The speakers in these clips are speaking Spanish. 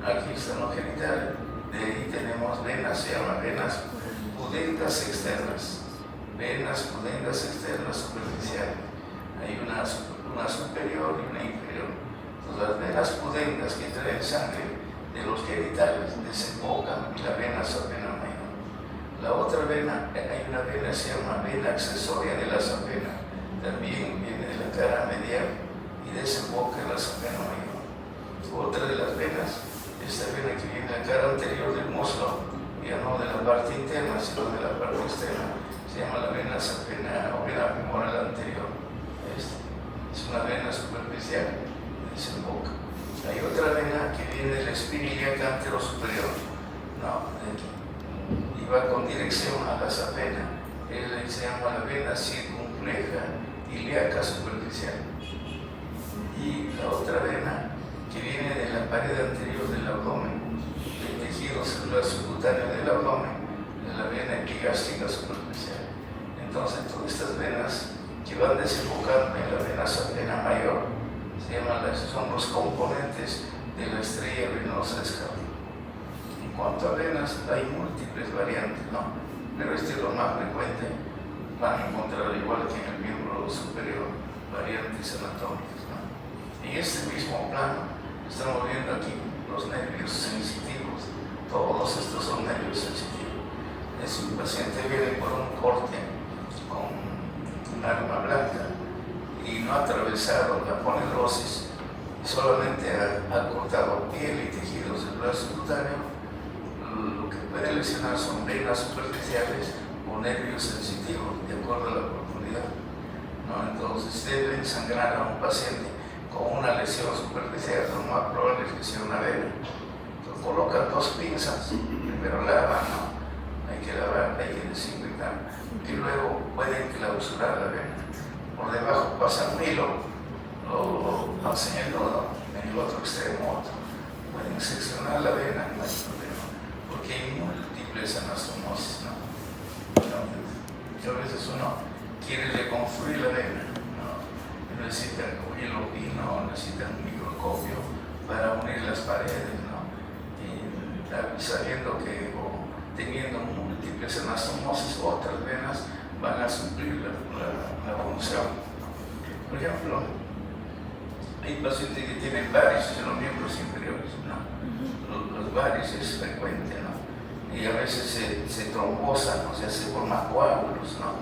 aquí están los genitales. De ahí tenemos venas, se llaman venas pudendas externas. Venas pudendas externas superficiales. Hay una superior y una inferior. Entonces las venas pudendas que traen sangre de los genitales desembocan en la vena sapena mayor. La otra vena, hay una vena que se llama vena accesoria de la sapena, también viene de la cara medial y desemboca en la sapena mayor. Otra de las venas, esta vena que viene de la cara anterior del muslo, ya no de la parte interna, sino de la parte externa, se llama la vena sapena o vena femoral anterior. Esta es una vena superficial, desemboca. Hay otra vena que viene del espina ilíaca antero superior, no, de aquí, y va con dirección a la sapena. Se llama la vena circunfleja ilíaca superficial. Y la otra vena que viene de la pared anterior del abdomen, del tejido celular subcutáneo del abdomen, es la vena epigástica superficial. Entonces todas estas venas que van desembocando en la vena sapena mayor son los componentes de la estrella venosa escápula. En cuanto a venas, hay múltiples variantes, ¿no? Pero este es lo más frecuente. Van a encontrar, igual que en el miembro superior, variantes anatómicas, ¿no? En este mismo plano estamos viendo aquí los nervios sensitivos. Todos estos son nervios sensitivos. Es un paciente que viene por un corte con un arma blanca y no ha atravesado la ponerosis, solamente ha cortado piel y tejido celular subcutáneo. Lo que puede lesionar son venas superficiales o nervios sensitivos, de acuerdo a la profundidad, ¿no? Entonces debe ensangrar a un paciente con una lesión superficial, lo más probable es que sea una vena. Entonces colocan dos pinzas, primero lavan, ¿no? Hay que lavar, hay que desinfectar, y luego pueden clausurar la vena. Por debajo pasa un hilo, lo hacen el nodo en el otro extremo, pueden seccionar la vena, no hay problema, porque hay múltiples anastomosis, ¿no? Entonces, a veces uno quiere reconstruir la vena, ¿no? Necesita un hilo fino, necesita un microscopio para unir las paredes, ¿no? Y sabiendo que teniendo múltiples anastomosis, otras venas van a suplir la función. Por ejemplo, hay pacientes que tienen varices en los miembros inferiores, ¿no? Los varices es frecuente, ¿no? Y a veces se trombosan, o sea, se forman coágulos, ¿no?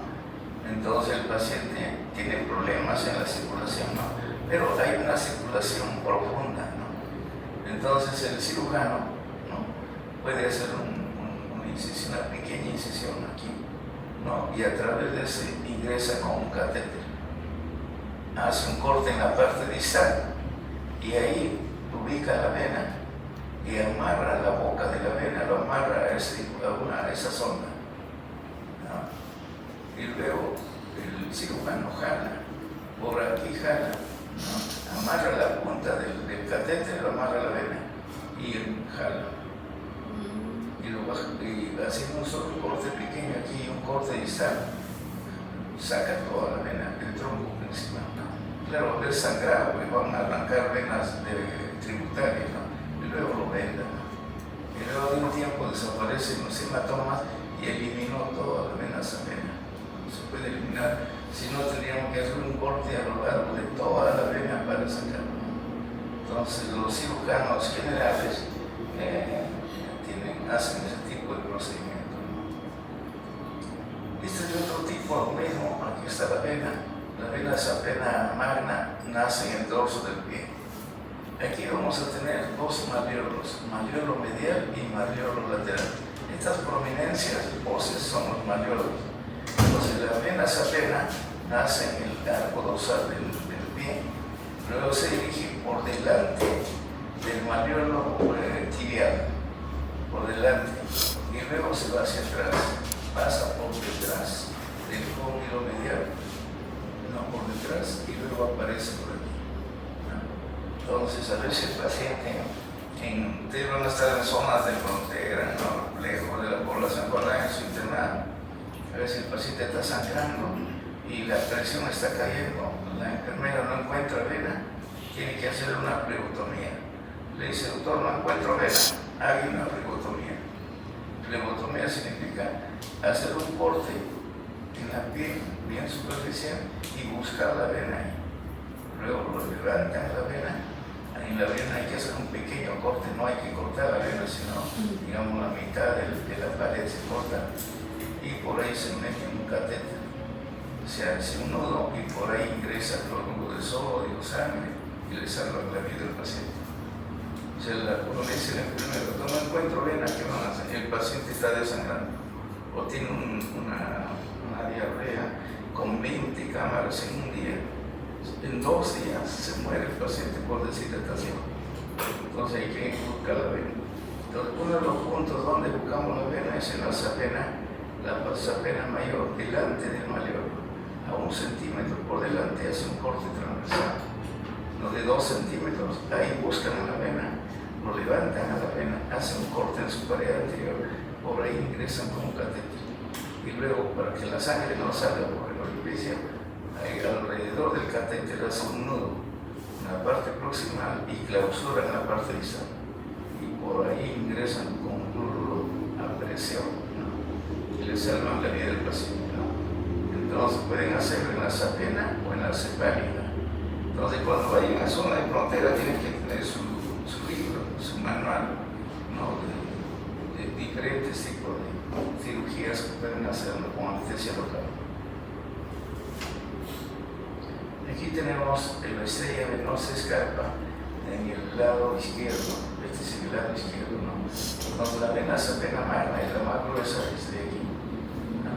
Entonces el paciente tiene problemas en la circulación, ¿no? Pero hay una circulación profunda, ¿no? Entonces el cirujano, ¿no? Puede hacer una pequeña incisión aquí, ¿no? Y a través de ese ingresa con un catéter, hace un corte en la parte distal y ahí ubica la vena y amarra la boca de la vena, lo amarra a esa zona, ¿no? Y luego el cirujano jala, por aquí jala, ¿no? Amarra la punta del catéter, lo amarra la vena y jala. Y lo baja, y haciendo un solo corte pequeño aquí, un corte distal, saca toda la vena, el tronco principal, ¿no? Claro, es sangrado, porque van a arrancar venas tributarias, ¿no? Y luego lo vendan, ¿no? Y luego de un tiempo desaparecen los hematomas y eliminó toda la vena sapena. No se puede eliminar, si no tendríamos que hacer un corte a lo largo de toda la vena para sacarlo, ¿no? Entonces los cirujanos generales hacen ese tipo de procedimiento, ¿no? Este es otro tipo, lo mismo. Aquí está la vena sapena magna nace en el dorso del pie. Aquí vamos a tener dos malleolos, malleolo medial y malleolo lateral. Estas prominencias óseas son los malleolos. Entonces la vena sapena nace en el arco dorsal del pie, luego se dirige por delante del malleolo tibial, por delante, y luego se va hacia atrás, pasa por detrás del cóndilo medial, no por detrás, y luego aparece por aquí, ¿no? Entonces a veces el paciente ustedes van a estar en zonas de frontera, ¿no? Lejos de la población con su internado. A veces el paciente está sangrando y la presión está cayendo, la enfermera no encuentra vena, tiene que hacer una pleutomía. Le dice, doctor, no encuentro vena, haga una flebotomía. Flebotomía significa hacer un corte en la piel bien superficial y buscar la vena ahí. Luego lo levantan la vena. En la vena hay que hacer un pequeño corte, no hay que cortar la vena, sino, digamos, la mitad de la pared se corta y por ahí se mete un catéter. Se hace un nudo y por ahí ingresa cloruro de sodio, sangre y le salva la vida al paciente. O sea, uno le dice al enfermero, no encuentro vena, ¿qué van a hacer? El paciente está desangrando o tiene una diarrea con 20 cámaras en un día. En 2 días se muere el paciente por deshidratación. Entonces hay que buscar la vena. Entonces, uno de los puntos donde buscamos la vena es en la sapena mayor, delante del mayor, a 1 centímetro por delante, hace un corte transversal. Los de 2 centímetros, ahí buscan a la vena, lo levantan a la vena, hacen un corte en su pared anterior, por ahí ingresan con un catéter. Y luego, para que la sangre no salga por el orificio, alrededor del catéter hace un nudo en la parte proximal y clausuran la parte distal. Y por ahí ingresan con un cloruro a presión, ¿no? Y le salvan la vida del paciente, ¿no? Entonces pueden hacerlo en la sapena o en la cepálica. Entonces cuando vayan a zona de frontera tienen que tener su libro, su manual, ¿no? de diferentes tipos de cirugías que pueden hacerlo con anestesia local. Aquí tenemos la estrella venosa escarpa en el lado izquierdo, este es el lado izquierdo, ¿no? Entonces la vena sapena magna es la más gruesa desde aquí, ¿no?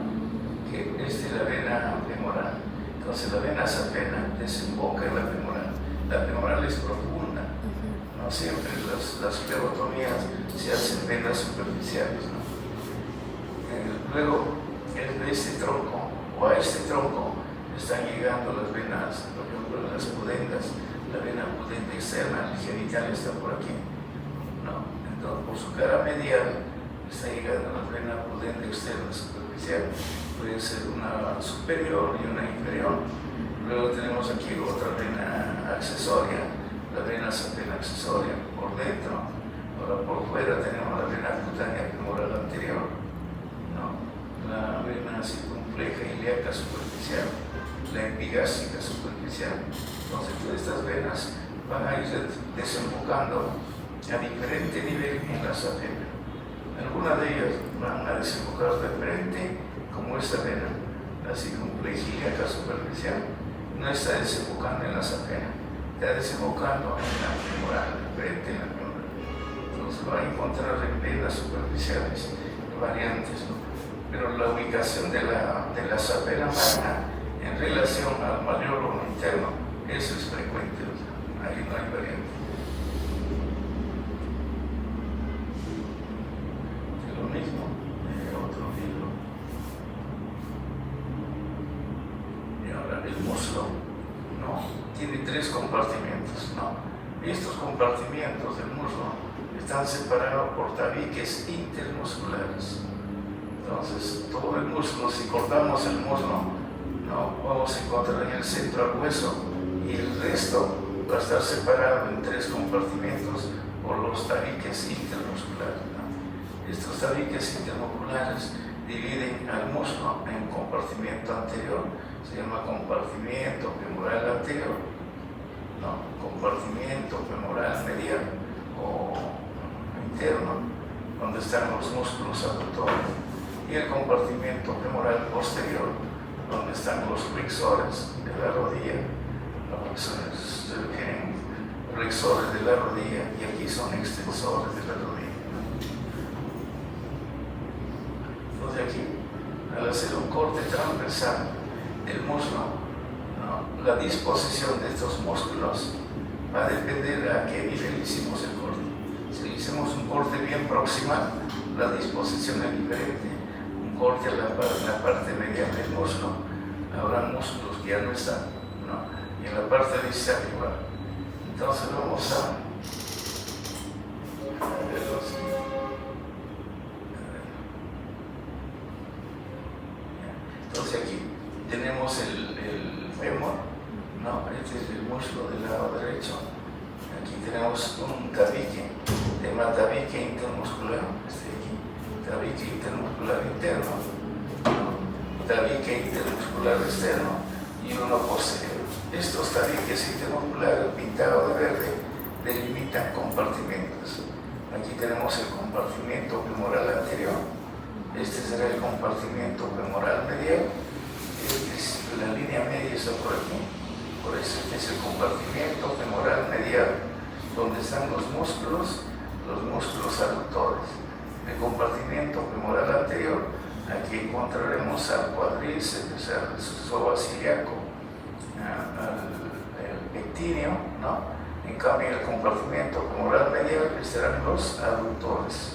Que esta es la vena femoral. Entonces la vena sapena desemboca en la femoral. La femoral es profunda, no siempre las flebotomías se hacen venas superficiales, ¿no? Luego de este tronco o a este tronco están llegando las venas, por ejemplo, las pudendas, la vena pudenda externa, el genital está por aquí, ¿no? Entonces, por su cara medial está llegando la vena pudenda externa superficial, puede ser una superior y una inferior. Luego tenemos aquí otra vena accesoria, la vena sapena accesoria por dentro. Ahora por fuera tenemos la vena cutánea femoral anterior, ¿no? La vena circunfleja ilíaca superficial, la epigástrica superficial. Entonces todas estas venas van a ir desembocando a diferente nivel en la sapena. Algunas de ellas van a desembocar de frente, como esta vena, la circunfleja ilíaca superficial, no está desembocando en la sapena, está desembocando en la femoral, de frente en la femoral. Entonces va a encontrar venas superficiales variantes, ¿no? Pero la ubicación de la sapena magna en relación al mayor interno, eso es frecuente, o sea, ahí no hay variante. Es lo mismo, otro libro. Y ahora el muslo, ¿no? Tiene 3 compartimentos, ¿no? Estos compartimentos del muslo están separados por tabiques intermusculares. Entonces, todo el músculo, si cortamos el muslo, ¿no? Vamos a encontrar en el centro al hueso y el resto va a estar separado en 3 compartimentos por los tabiques intermusculares, ¿no? Estos tabiques intermusculares dividen al músculo en un compartimento anterior, se llama compartimento femoral anterior, ¿no? Compartimento femoral medial o interno, donde están los músculos abductores, y el compartimento femoral posterior, donde están los flexores de la rodilla, los flexores de la rodilla, y aquí son extensores de la rodilla. Entonces aquí, al hacer un corte transversal del muslo, ¿no? La disposición de estos músculos va a depender de a qué nivel hicimos el corte. Si hicimos un corte bien proximal, la disposición es diferente. Un corte a la parte medial del muslo, habrá músculos que ya no están, ¿no? Y en la parte distal igual. Entonces vamos a verlo así. Entonces aquí tenemos el fémur, ¿no? Este es el muslo del lado derecho. Aquí tenemos un tabique, se llama tabique intermuscular, aquí, tabique intermuscular interno, tabique intermuscular externo y uno posterior. Estos tabiques intermusculares pintados de verde delimitan compartimentos. Aquí tenemos el compartimento femoral anterior, este será el compartimento femoral medial, la línea media está por aquí, por eso este es el compartimento femoral medial, donde están los músculos aductores. El compartimento femoral anterior, aquí encontraremos al cuádriceps, al psoas ilíaco, al pectíneo, ¿no? En cambio, el compartimento femoral medial estarán los aductores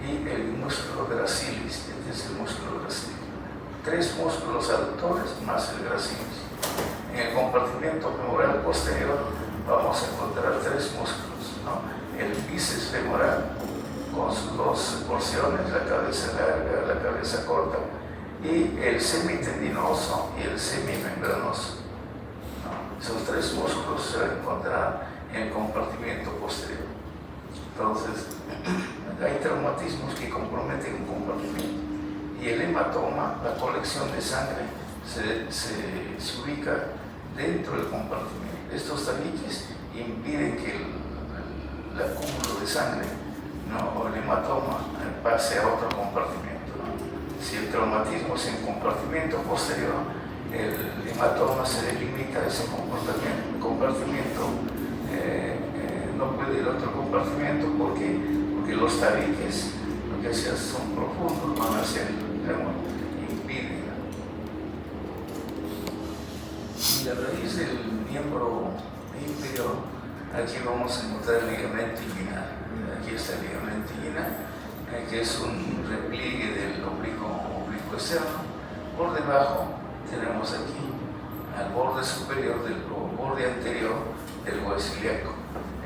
y el músculo gracilis. Este es el músculo gracilis. 3 músculos aductores más el gracilis. En el compartimento femoral posterior vamos a encontrar 3 músculos, ¿no? El bíceps femoral con sus 2 porciones, la cabeza larga, la cabeza corta, y el semitendinoso y el semimembranoso. Esos 3 músculos se encontrarán en el compartimento posterior. Entonces, hay traumatismos que comprometen un compartimento. Y el hematoma, la colección de sangre, se ubica dentro del compartimento. Estos tabiques impiden que el acúmulo de sangre, ¿no? O el hematoma pase a otro compartimento, ¿no? Si el traumatismo es en compartimento posterior, el hematoma se delimita a ese compartimento, no puede ir a otro compartimento porque los tabiques, lo que sea, son profundos, van hacia el fémur, impiden. Y a raíz del miembro inferior, aquí vamos a encontrar el ligamento inguinal. Aquí está el ligamento inguinal, que es un repliegue del oblicuo externo. Por debajo tenemos aquí al borde superior del borde anterior del hueso ilíaco.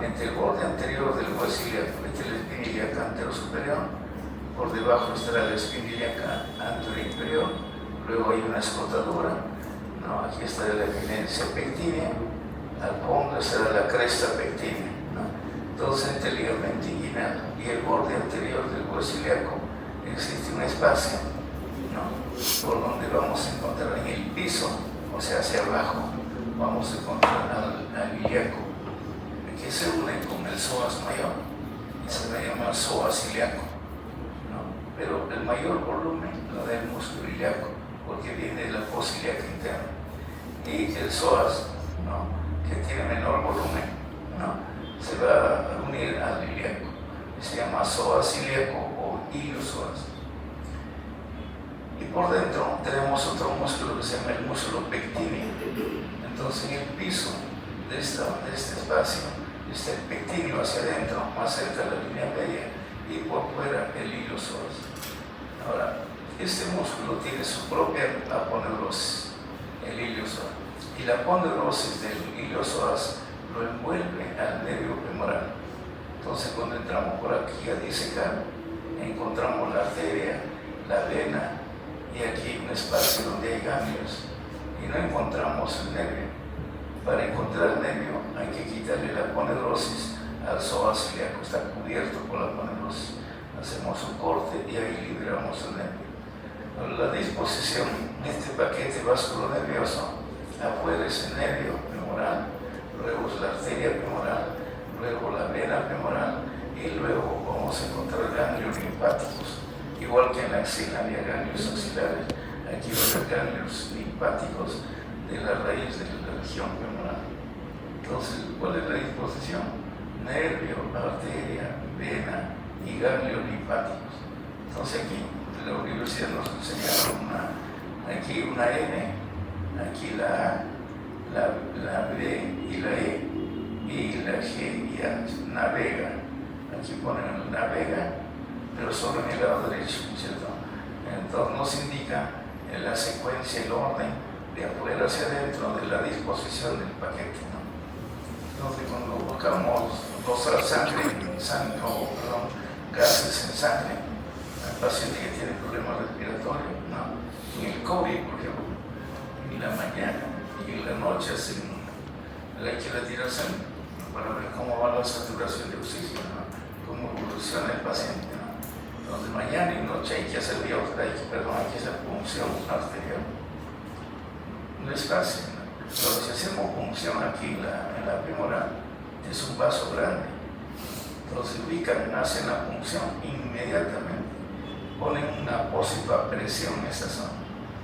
Entre el borde anterior del hueso ilíaco está la espina ilíaca anterosuperior, por debajo estará la espina ilíaca anteroinferior, luego hay una escotadura, ¿no? Aquí está la evidencia pectínea, al fondo estará la cresta pectínea, ¿no? Entonces, entre el ligamento inguinal y el borde anterior del hueso ilíaco existe un espacio, ¿no? Por donde vamos a encontrar en el piso, o sea, hacia abajo, vamos a encontrar al ilíaco, que se une con el psoas mayor, y se le llama psoas ilíaco, ¿no? Pero el mayor volumen lo da el músculo ilíaco, porque viene de la fosa ilíaca interna, y el psoas, ¿no? Que tiene menor volumen, ¿no? Se va a unir al ilíaco, y se llama psoas ilíaco o iliosoas. Y por dentro tenemos otro músculo que se llama el músculo pectíneo. Entonces, en el piso de este espacio está el pectíneo hacia adentro, más cerca de la línea media, y por fuera el iliosoas. Ahora, este músculo tiene su propia aponeurosis, el iliosoas, y la aponeurosis del iliosoas lo envuelve al nervio femoral. Entonces, cuando entramos por aquí a disecar, encontramos la arteria, la vena, y aquí un espacio donde hay ganglios, y no encontramos el nervio. Para encontrar el nervio hay que quitarle la aponeurosis al psoas ilíaco, está cubierto por la aponeurosis. Hacemos un corte y ahí liberamos el nervio. La disposición de este paquete vasculonervioso, afuera es el nervio femoral, luego es la arteria femoral, luego la vena femoral, y luego vamos a encontrar ganglios linfáticos. Igual que en la axila había ganglios axilares, aquí va a haber ganglios linfáticos de la raíz de la región femoral. Entonces, ¿cuál es la disposición? Nervio, arteria, vena y ganglios linfáticos. Entonces aquí en la universidad nos enseñaron aquí una N, aquí la A, la B y la E, y la G y A, navega. Aquí ponen navega, pero solo en el lado derecho, ¿cierto? Entonces nos indica en la secuencia, el orden de afuera hacia adentro de la disposición del paquete, ¿no? Entonces cuando buscamos dosar gases en sangre, al paciente que tiene problemas respiratorios, ¿no? En el COVID, por ejemplo, en la mañana y en la noche hacen la equilatiración para ver cómo va la saturación de oxígeno, ¿no? Cómo evoluciona el paciente, ¿no? Entonces mañana y noche hay que hacer hay que hacer punción arterial. No es fácil, ¿no? Pero si hacemos punción aquí en la femoral, es un vaso grande. Entonces ubican, hacen la punción inmediatamente, ponen una apósita presión en esa zona.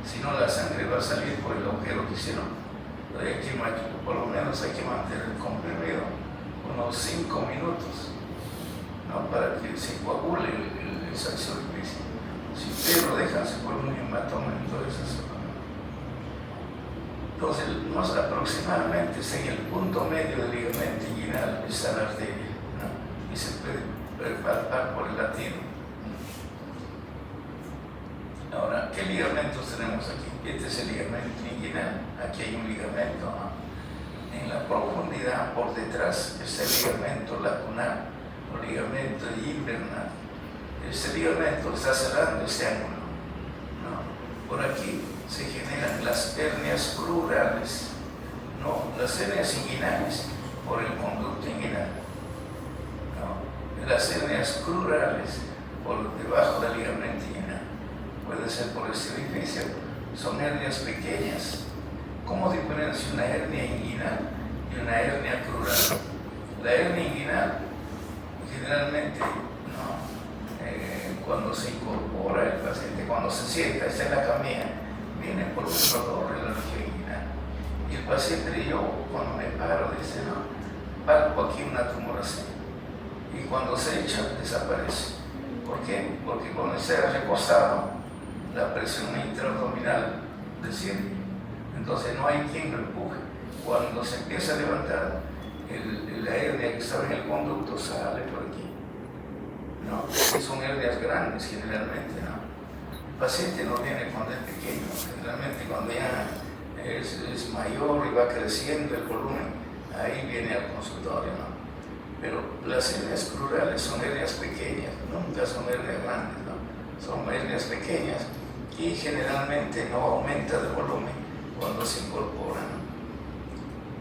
Si no, la sangre va a salir por el agujero que hicieron. Por lo menos hay que mantener comprimido unos 5 minutos, ¿no? Para que se coagule el saccio de crisis. Si ustedes lo dejan, se pone un hematoma en toda esa zona. Entonces, más aproximadamente en el punto medio del ligamento inguinal está la arteria, ¿no? Y se puede palpar por el latido. Ahora, ¿qué ligamentos tenemos aquí? Este es el ligamento inguinal. Aquí hay un ligamento, ¿no? En la profundidad, por detrás, está el ligamento lacunar o ligamento invernal. Este ligamento está cerrando este ángulo, ¿no? Por aquí se generan las hernias crurales, no, las hernias inguinales por el conducto inguinal, ¿no? Las hernias crurales por debajo del ligamento inguinal. Puede ser por este orificio, son hernias pequeñas. ¿Cómo diferencia una hernia inguinal y una hernia crural? La hernia inguinal, generalmente, ¿no? Cuando se incorpora el paciente, cuando se sienta, está en la camilla, viene por un dolor en la región inguinal. Y el paciente, yo cuando me paro, dice, no, palpo aquí una tumoración. Y cuando se echa, desaparece. ¿Por qué? Porque cuando está recostado, la presión intraabdominal desciende. Entonces no hay quien lo empuje. Cuando se empieza a levantar, la hernia que estaba en el conducto sale por aquí, ¿no? Son hernias grandes generalmente, ¿no? El paciente no viene cuando es pequeño, generalmente cuando ya es mayor y va creciendo el volumen, ahí viene al consultorio, ¿no? Pero las hernias crurales son hernias pequeñas, nunca son hernias grandes, ¿no? Son hernias pequeñas y generalmente no aumenta de volumen cuando se incorporan, ¿no?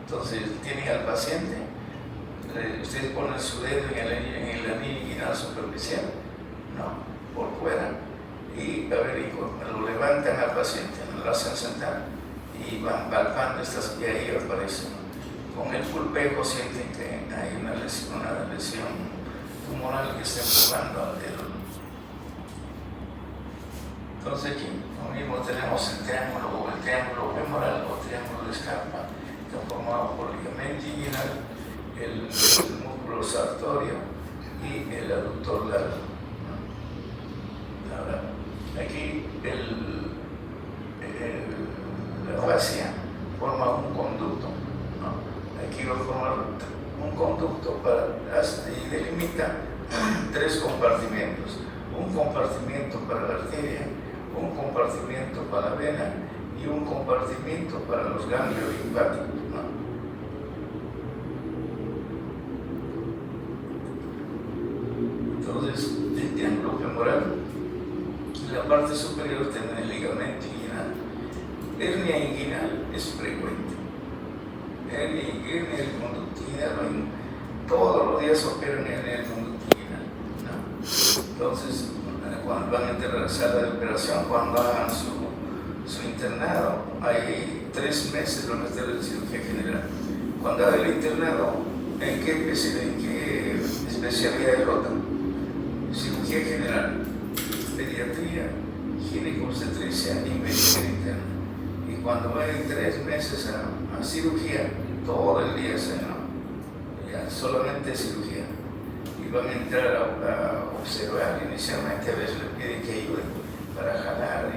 Entonces tienen al paciente, ustedes ponen su dedo en el anillo inguinal superficial, ¿no? Por fuera, y lo levantan al paciente, lo hacen sentar y van palpando estas que ahí aparecen, ¿no? Con el pulpejo sienten que hay una lesión tumoral que está empujando al dedo. Entonces aquí lo mismo tenemos el triángulo femoral o triángulo de Scarpa, que está formado por el ligamento inguinal, el músculo sartorio y el aductor largo, ¿no? Ahora, aquí la fascia forma un conducto, ¿no? Aquí va a formar un conducto y delimita 3 compartimentos: un compartimento para la arteria, un compartimento para la vena y un compartimento para los ganglios linfáticos, ¿no? Entonces, el triángulo femoral, en la parte superior tiene el ligamento inguinal. Hernia inguinal es frecuente. Hernia del conducto inguinal, todos los días operan hernia del conducto inguinal, ¿no? Entonces, cuando van a entrar a la sala de operación, cuando hagan su internado, hay 3 meses donde está la cirugía general. Cuando hagan el internado, ¿en qué especialidad rotan? Cirugía general, pediatría, ginecobstetricia y medicina interna. Y cuando vayan 3 meses a cirugía, todo el día ya solamente cirugía. Y van a entrar a observar inicialmente, a veces les piden que ayuden para jalar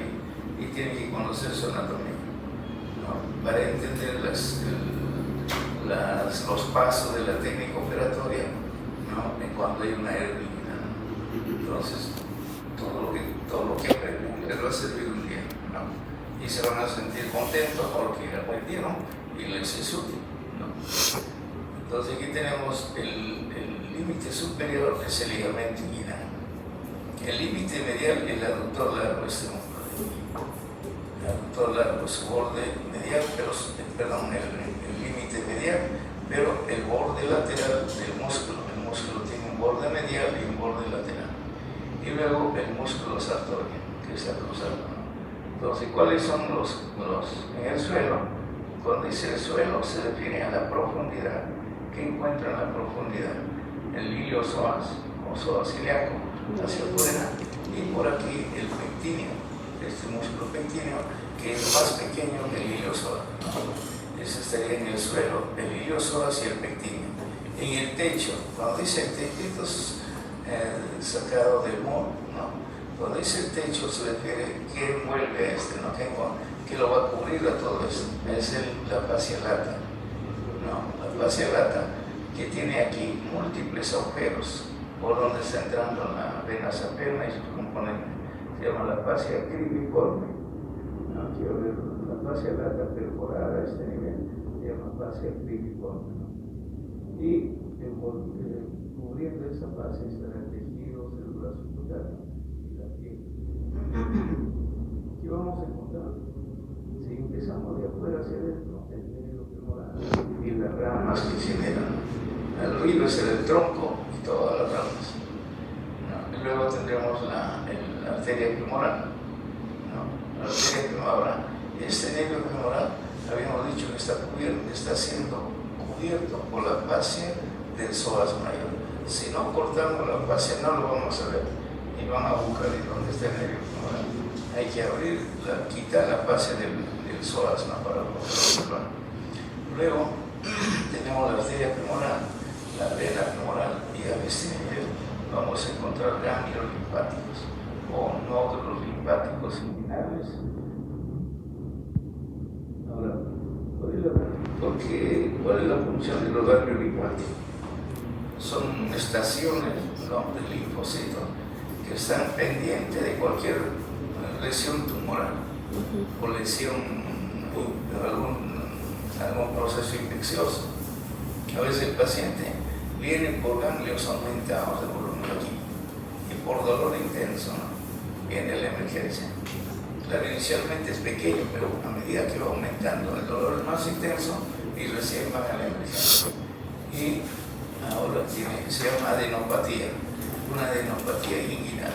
y tienen que conocer su anatomía, ¿no? Para entender los pasos de la técnica operatoria, ¿no? Cuando hay una hernia. Entonces, todo lo que aprenden les va a servir un día, ¿no? Y se van a sentir contentos porque aprendieron y les es útil, ¿no? Entonces aquí tenemos el límite superior, es el ligamento inguinal. El límite medial es el aductor largo, este músculo de aquí. El aductor largo, su borde medial, el límite medial pero el borde lateral del músculo, el músculo tiene un borde medial y un borde lateral. Y luego el músculo sartorial, que está cruzado, ¿no? Entonces, ¿cuáles son los en el suelo? Cuando dice el suelo, se refiere a la profundidad. ¿Qué encuentra en la profundidad? El iliosoas o psoas ilíaco hacia afuera, y por aquí el pectíneo, este músculo pectíneo, que es más pequeño que el iliosoas, ¿no? Ese estaría en el suelo, el iliosoas y el pectíneo. En el techo, cuando dice el techo, es sacado del modo, ¿no? Cuando dice el techo se refiere que envuelve a este, ¿no? Que lo va a cubrir a todo esto. Es la fascia lata, ¿no? La fascia lata, que tiene aquí múltiples agujeros por donde está entrando la vena saperna y sus componentes. Se llama la fascia cribiforme, ¿no? Quiero ver la fascia lata perforada a este nivel, se llama fascia cribiforme, ¿no? Y cubriendo esa fascia estará el tejido celular subcutáneo y la piel. ¿Qué vamos a encontrar? Si empezamos de afuera hacia adentro, el nervio femoral y las ramas que generan. El río es el tronco y todas las ramas, ¿no? Y luego tendremos la arteria femoral, ¿no? La arteria femoral. Este nervio femoral, habíamos dicho que está siendo cubierto por la fascia del psoas mayor. Si no cortamos la fascia, no lo vamos a ver. Y van a buscar dónde está el nervio femoral. Hay que quitar la fascia del psoas, ¿no? Para observar. Luego tenemos la arteria femoral, la vena femoral, y a este nivel vamos a encontrar ganglios linfáticos o nódulos linfáticos inguinales. Ahora, ¿cuál es la función de los ganglios linfáticos? Son estaciones, ¿no?, de linfocitos que están pendientes de cualquier lesión tumoral o lesión de algún proceso infeccioso. A veces el paciente viene por ganglios aumentados de volumen aquí y por dolor intenso, ¿no? Viene a la emergencia. Claro, inicialmente es pequeño, pero a medida que va aumentando el dolor es más intenso y recién van a la emergencia. Y ahora se llama adenopatía, una adenopatía inguinal.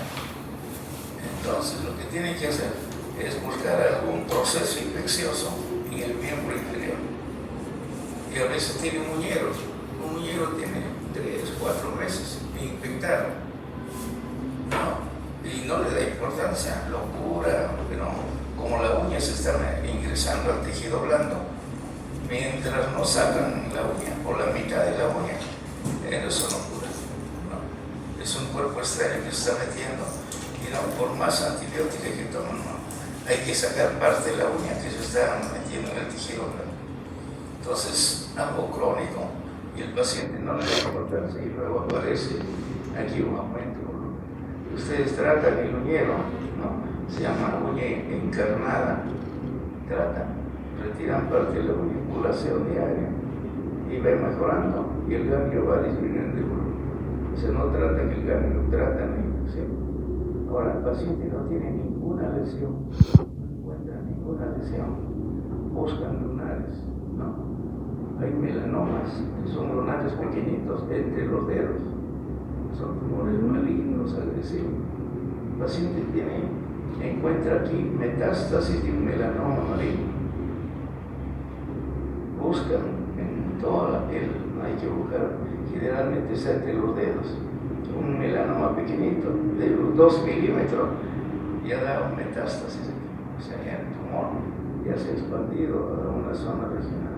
Entonces lo que tienen que hacer es buscar algún proceso infeccioso en el miembro inferior. Y a veces tiene un muñero tiene 3, 4 meses infectado, ¿no? Y no le da importancia, lo cura, pero como la uña se está ingresando al tejido blando, mientras no sacan la uña o la mitad de la uña, eso no cura, ¿no? Es un cuerpo extraño que se está metiendo y no, por más antibióticos que toman, no, hay que sacar parte de la uña que se está metiendo en el tejido blando. Entonces, algo crónico y el paciente no le da importancia y luego aparece aquí un aumento. Ustedes tratan el uñero, ¿no? Se llama uña encarnada, retiran parte de la uña por la diaria y va mejorando y el ganglio va disminuyendo de volumen. O sea, no tratan el ganglio, tratan la infección. Ahora, el paciente no tiene ninguna lesión, no encuentra ninguna lesión, buscan lunares, ¿no? Hay melanomas, que son lunares pequeñitos entre los dedos, son tumores malignos, agresivos. El paciente encuentra aquí metástasis de un melanoma maligno. Buscan en toda la piel, no hay que buscar, generalmente está entre los dedos. Un melanoma pequeñito, de unos 2 milímetros, ya da un metástasis, o sea, ya el tumor ya se ha expandido a una zona regional.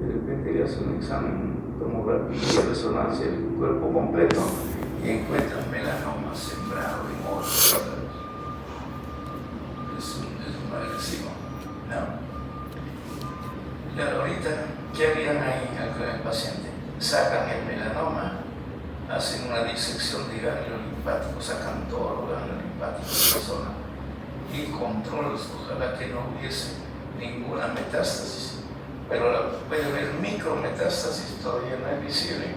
De repente le hace un examen tomográfico de resonancia del cuerpo completo y encuentran melanoma sembrado en otros órganos. Es un agresivo, ¿no? Claro, ahorita, ¿qué harían ahí con el paciente? Sacan el melanoma, hacen una disección de ganglios linfáticos, sacan todos los ganglios linfáticos de la zona y controlan, ojalá que no hubiese ninguna metástasis. Pero puede haber micrometástasis, todavía no es visible.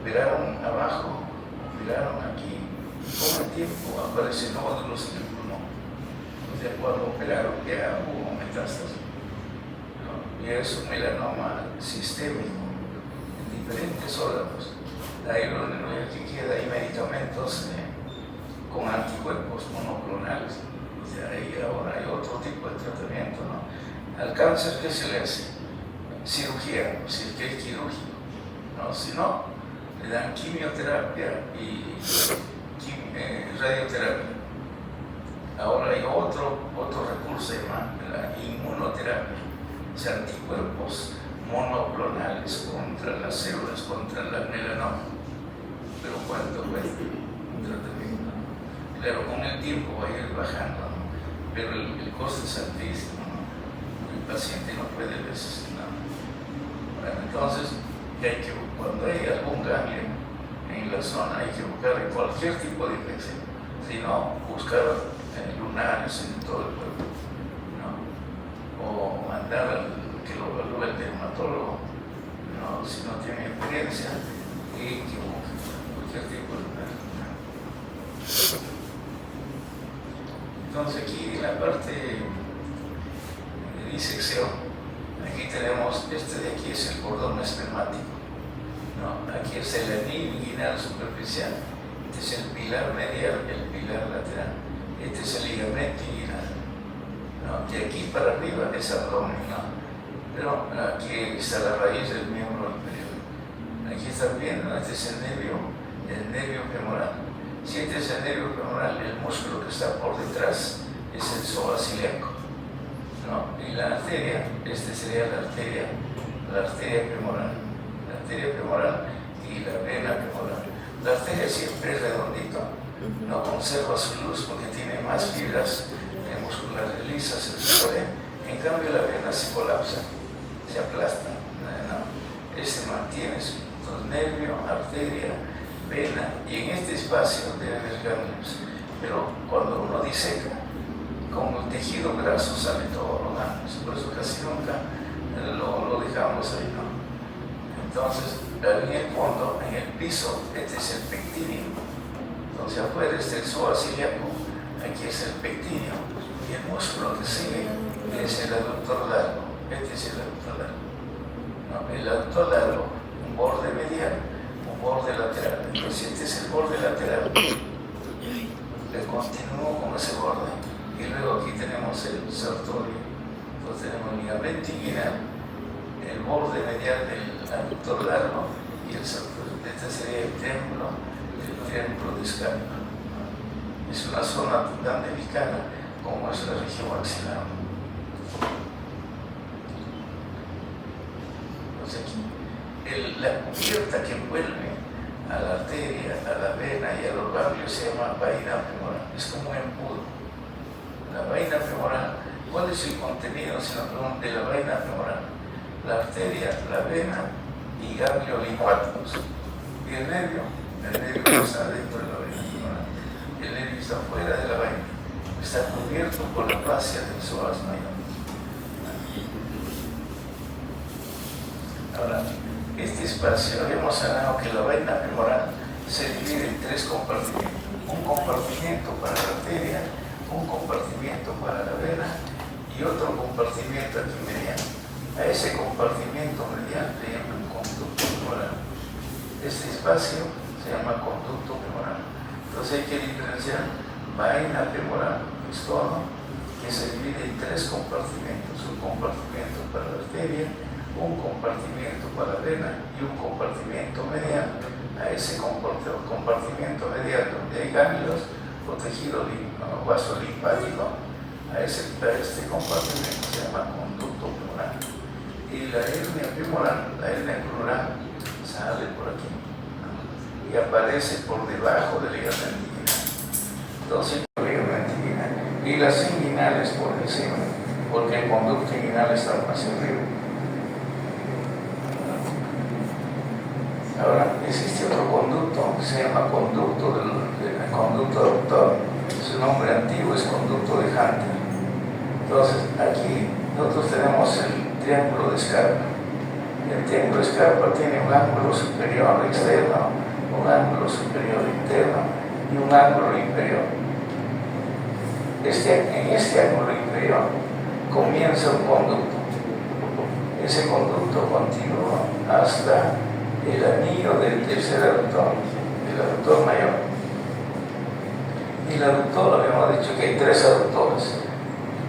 Operaron abajo, operaron aquí. Con el tiempo aparecen nódulos en el pulmón. O sea, cuando operaron ya hubo metástasis, ¿no? Y es un melanoma sistémico. diferentes órganos. Hay que queda, hay medicamentos con anticuerpos monoclonales. O sea, ahora hay otro tipo de tratamiento, ¿no? Al cáncer, ¿qué se le hace? Cirugía, si es que es quirúrgico, ¿no? Si no, le dan quimioterapia y radioterapia. Ahora hay otro recurso, se llama la inmunoterapia, o sea, anticuerpos monoclonales contra las células, contra la melanoma. Pero ¿cuánto cuesta un tratamiento? Claro, con el tiempo va a ir bajando, ¿no? Pero el costo es altísimo, ¿no? El paciente no puede veces, ¿no? Bueno, entonces, cuando hay algún ganglio en la zona, hay que buscar cualquier tipo de infección, si no, buscar lunares en todo el cuerpo, ¿no? O mandar que lo evalúe el dermatólogo, ¿no? Si no tiene experiencia, y que busque cualquier tipo de lunar, ¿no? Entonces aquí en la parte de disección, aquí tenemos, este de aquí es el cordón espermático, ¿no? Aquí es el anillo inguinal superficial, este es el pilar medial, el pilar lateral, este es el ligamento inguinal, ¿no? De aquí para arriba es abdomen, ¿no? Pero aquí está la raíz del miembro inferior. Aquí están viendo, este es el nervio femoral. Si este es el nervio femoral, el músculo que está por detrás es el psoas ilíaco, ¿no? Y la arteria, este sería la arteria femoral, y la vena femoral. La arteria siempre es redondito, no conserva su luz porque tiene más fibras musculares lisas, en cambio la vena se colapsa, se aplasta, ¿no? Este mantiene su nervio, arteria, vena, y en este espacio debe haber ganglios. Pero cuando uno diseca, como el tejido graso sale todos los ganglios, por eso casi nunca lo dejamos ahí, ¿no? Entonces, en el fondo, en el piso, este es el pectíneo. Entonces, afuera está el psoas ilíaco, aquí es el pectíneo, y el músculo que sigue es el aductor largo. Este es el aductor largo, ¿no? El aductor largo, un borde medial, un borde lateral. Entonces, este es el borde lateral. Le continúo con ese borde. Y luego aquí tenemos el sartorio. Entonces, tenemos el ligamento inguinal, el borde medial del aductor largo y el sartorio. Este sería el triángulo discal. Es una zona tan delicada como es la región maxilar. Entonces aquí, la cubierta que envuelve a la arteria, a la vena y a los ganglios se llama vaina femoral. Es como un embudo. La vaina femoral, ¿cuál es el contenido, si nos preguntan, de la vaina femoral? La arteria, la vena y ganglios linfáticos. Y el nervio está dentro de la vaina femoral. El nervio está fuera de la vaina. Está cubierto por la fascia del psoas mayor. Ahora, este espacio, habíamos hablado que la vaina femoral se divide en tres compartimentos. Un compartimento para la arteria, un compartimento para la vena y otro compartimento aquí mediano. A ese compartimento mediano le llaman conducto femoral. Este espacio se llama conducto femoral. Entonces hay que diferenciar vaina femoral, estono, que se divide en tres compartimentos. Un compartimento para la arteria, un compartimento para la vena y un compartimento mediano. A ese compartimento mediano donde hay ganglios o tejido vaso linfático, a este compartimento se llama conducto femoral. Y la hernia femoral, la hernia crural, sale por aquí, ¿no? Y aparece por debajo del ligamento inguinal. Entonces, el ligamento inguinal y las inguinales por encima, porque el conducto inguinal está más arriba. Ahora, existe otro conducto que se llama conducto aductor. Su nombre antiguo es conducto de Hunter. Entonces, aquí nosotros tenemos el triángulo de Scarpa. El triángulo de Scarpa tiene un ángulo superior externo, un ángulo superior interno y un ángulo inferior. En este ángulo inferior comienza un conducto. Ese conducto continúa hasta el anillo del tercer aductor, el aductor mayor. Y el aductor, habíamos dicho que hay tres aductores.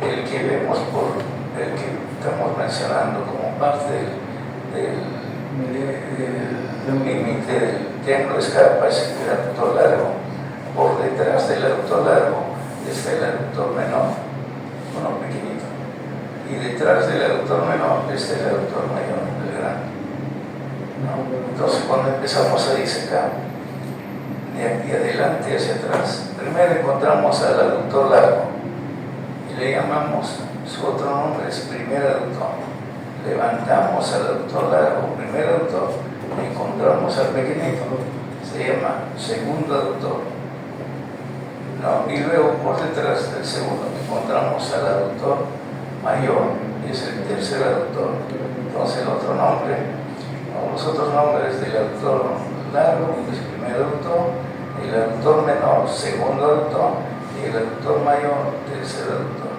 El que vemos por el que estamos mencionando como parte del límite del triángulo de Scarpa es el aductor largo. Por detrás del aductor largo está el aductor menor, uno pequeñito. Y detrás del aductor menor está el aductor mayor, el grande. ¿No? Entonces, cuando empezamos a disecar de aquí adelante hacia atrás, primero encontramos al aductor largo y le llamamos, su otro nombre es primer aductor. Levantamos al aductor largo, primer aductor, encontramos al pequeñito, se llama segundo aductor. ¿No? Y luego por detrás del segundo encontramos al aductor mayor, y es el tercer aductor. Entonces el otro nombre, los otros nombres del aductor largo, que es el primer aductor, el aductor menor, segundo aductor, y el aductor mayor, tercer aductor.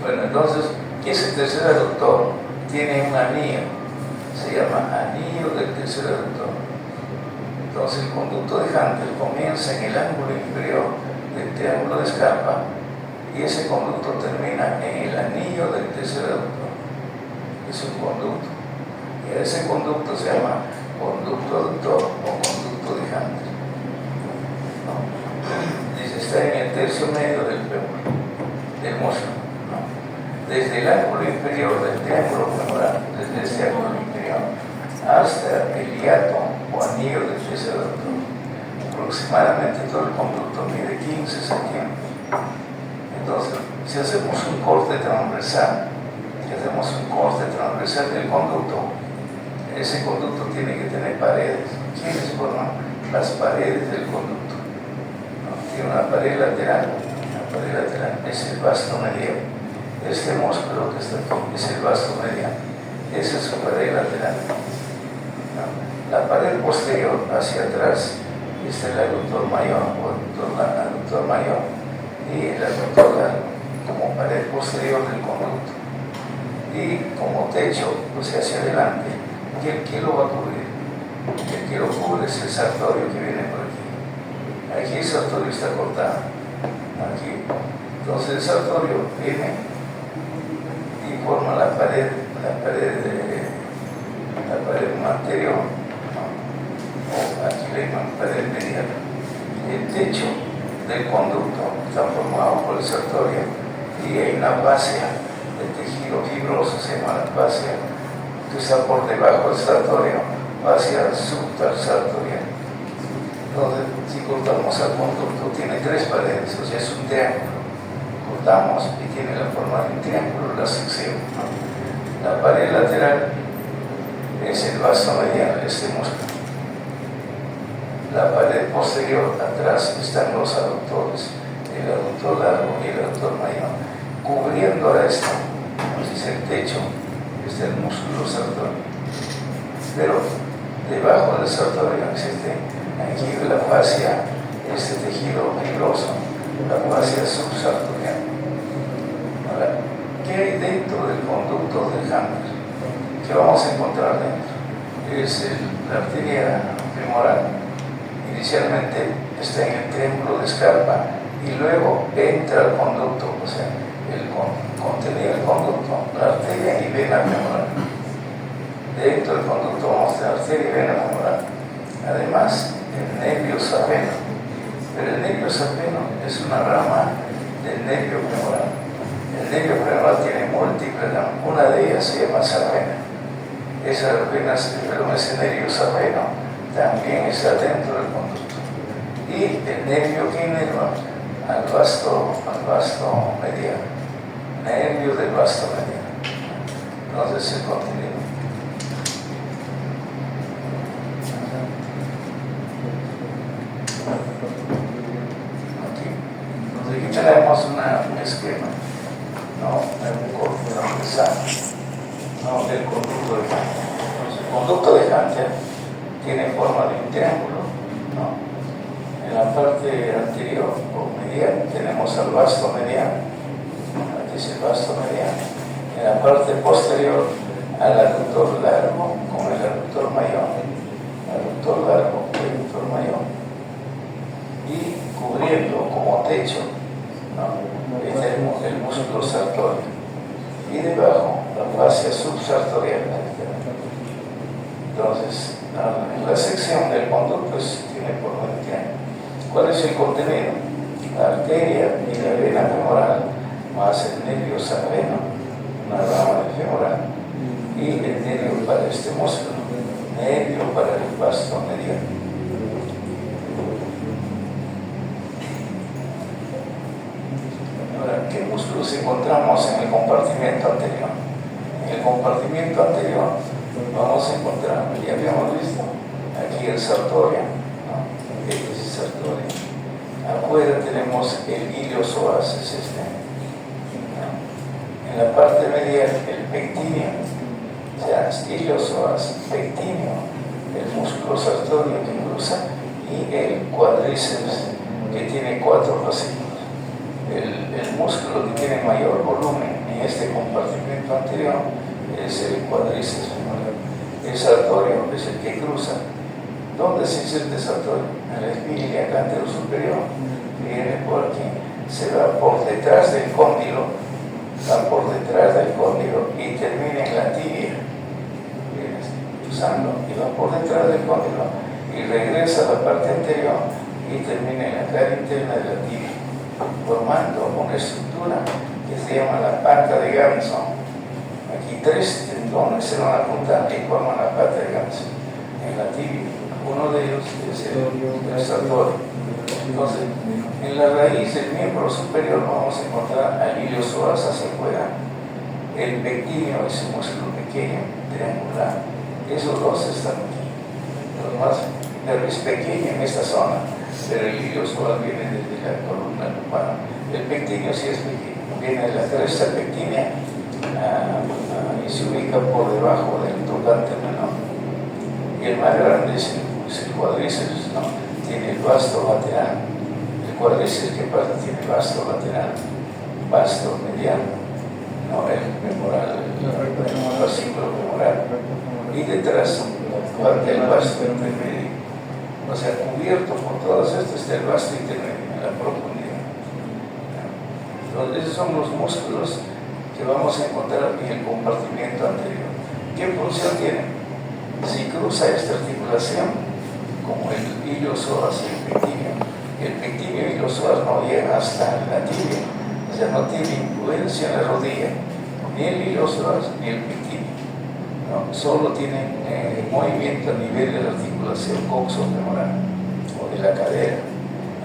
Bueno, entonces ese tercer aductor tiene un anillo, se llama anillo del tercer aductor. Entonces el conducto de Hunter comienza en el ángulo inferior del triángulo de Scarpa y ese conducto termina en el anillo del tercer aductor. Es un conducto. Y ese conducto se llama conducto aductor o conducto de Hunter. ¿No? Dice, está en el tercio medio del fémur, del músculo. ¿No? Desde el ángulo inferior del triángulo femoral, desde este ángulo inferior, hasta el hiato o anillo del tercer aductor. Aproximadamente todo el conducto mide 15 centímetros. Entonces, si hacemos un corte transversal, del conducto, ese conducto tiene que tener paredes. ¿Quiénes forman las paredes del conducto? ¿No? Tiene una pared lateral, es el vasto mediano. Este músculo que está aquí es el vasto mediano. Esa es su pared lateral. La pared posterior hacia atrás es el aductor mayor o aductor mayor y el aductor largo como pared posterior del conducto y como techo pues hacia adelante. ¿Qué lo va a cubrir? El que lo cubre es el sartorio que viene por aquí. Aquí el sartorio está cortado, aquí. Entonces el sartorio viene y forma la pared anterior, o aquí le llaman pared medial. El techo del conducto está formado por el sartorio y hay una fascia de tejido fibroso, se llama la fascia, que está por debajo del sartorio, fascia subtarsartorial. Entonces, si cortamos al conducto, tiene tres paredes, o sea, es un triángulo. Cortamos y tiene la forma de un triángulo, la sección. La pared lateral es el vasto medial, este músculo. La pared posterior, atrás, están los aductores, el aductor largo y el aductor mayor. Cubriendo a esto, es el techo, es el músculo sartorio. Pero debajo del sartorio existe aquí la fascia, este tejido fibroso, la fascia subsartorial. Ahora, ¿qué hay dentro del conducto del Hunter? ¿Qué vamos a encontrar dentro? Es la arteria femoral. Inicialmente está en el triángulo de Scarpa y luego entra al conducto, o sea, contenía el conducto, la arteria y vena femoral. Dentro del conducto vamos a tener arteria y vena femoral. Además, el nervio sapeno. Pero el nervio sapeno es una rama del nervio femoral. El nervio femoral tiene múltiples ramas. Una de ellas se llama sapena. Esa venas, pero ese nervio sapeno también está dentro del conducto. Y el nervio que inerva al vasto mediano. Nervio del vasto mediano. Entonces se continúa. Aquí tenemos un esquema, ¿no? Un corte transversal, ¿no? Del conducto de Hunter. El conducto de Hunter tiene forma de un triángulo, ¿no? En la parte anterior o medial tenemos al vasto mediano, aquí es el vasto mediano. En la parte posterior al aductor largo con el aductor cubriendo como techo, ¿no? Tenemos el músculo sartorio y debajo la fascia subsartorial. Entonces, la sección del conducto tiene por 20 años. ¿Cuál es el contenido? La arteria y la vena femoral, más el nervio sagreno, una rama del femoral, y el nervio para este músculo, nervio para el vasto mediano. Ahora, ¿qué músculos encontramos en el compartimento anterior? En el compartimento anterior vamos a encontrar, ya habíamos visto, aquí el sartorio, ¿no? Este es el sartorio. Afuera tenemos el iliosoas, es este. ¿No? En la parte medial, el pectíneo, o sea, iliosoas, pectíneo, el músculo sartorio que cruza, y el cuádriceps, que tiene 4 fascículos. El músculo que tiene mayor volumen en este compartimento anterior es el cuádriceps femoral. El sartorio es el que cruza. ¿Dónde se inserta el sartorio? En la espina cantero superior. Viene por aquí, se va por detrás del cóndilo, va por detrás del cóndilo y termina en la tibia. Viene cruzando y va por detrás del cóndilo y regresa a la parte anterior y termina en la cara interna de la tibia, formando una estructura que se llama la pata de ganso. Aquí 3 tendones se van a juntar y forman la pata de ganso en la tibia. Uno de ellos es el sartorio. Entonces, en la raíz del miembro superior vamos a encontrar al iliosoas hacia afuera, el pectíneo, ese músculo pequeño, triangular. Esos dos están aquí. Los más es pequeño en esta zona, pero el iliosoas viene desde la columna lumbar. El pectíneo sí es pequeño, viene de la cresta pectínea y se ubica por debajo del tocante menor. Y el más grande es el cuádriceps, ¿no? Tiene el vasto lateral. El cuádriceps, ¿qué pasa? Tiene vasto lateral, vasto mediano, ¿no? El femoral, el fascículo femoral. Y detrás parte el vasto intermedio. O sea, cubierto por todas estas está el vasto intermedio, en la profundidad. Entonces, esos son los músculos que vamos a encontrar en el compartimento anterior. ¿Qué función tiene? Si cruza esta articulación, como el iliosoas y el pectíneo y iliosoas no llega hasta la tibia, o sea, no tiene influencia en la rodilla, ni el iliosoas ni el pectíneo, ¿no? Solo tienen movimiento a nivel de la articulación coxofemoral o de la cadera.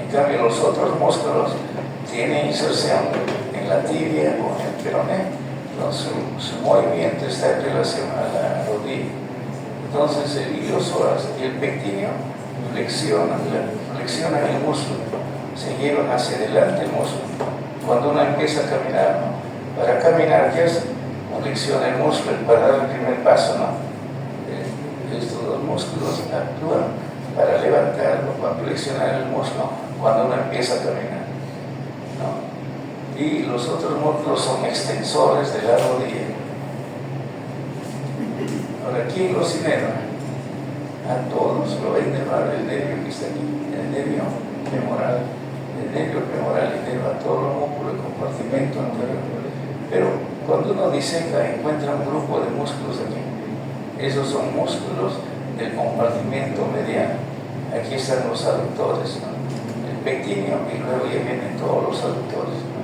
En cambio, los otros músculos tienen inserción en la tibia o en el peroné, entonces su movimiento está en relación a la rodilla. Entonces el iliosoas y el pectíneo flexionan el músculo, se llevan hacia adelante el músculo. Cuando uno empieza a caminar, ¿no? Para caminar, ¿qué hace? Flexiona el músculo para dar el primer paso, ¿no? Estos dos músculos actúan para levantarlo, para flexionar el músculo cuando uno empieza a caminar, ¿no? Y los otros músculos son extensores de la rodilla. Ahora, ¿quién los innerva? A todos lo va a innervar el nervio que está aquí, el nervio femoral. El nervio femoral innerva todos los músculos del compartimento anterior. Pero cuando uno diseca, encuentra un grupo de músculos aquí. Esos son músculos del compartimento mediano. Aquí están los aductores, ¿no? El pectíneo, y luego ya vienen todos los aductores, ¿no?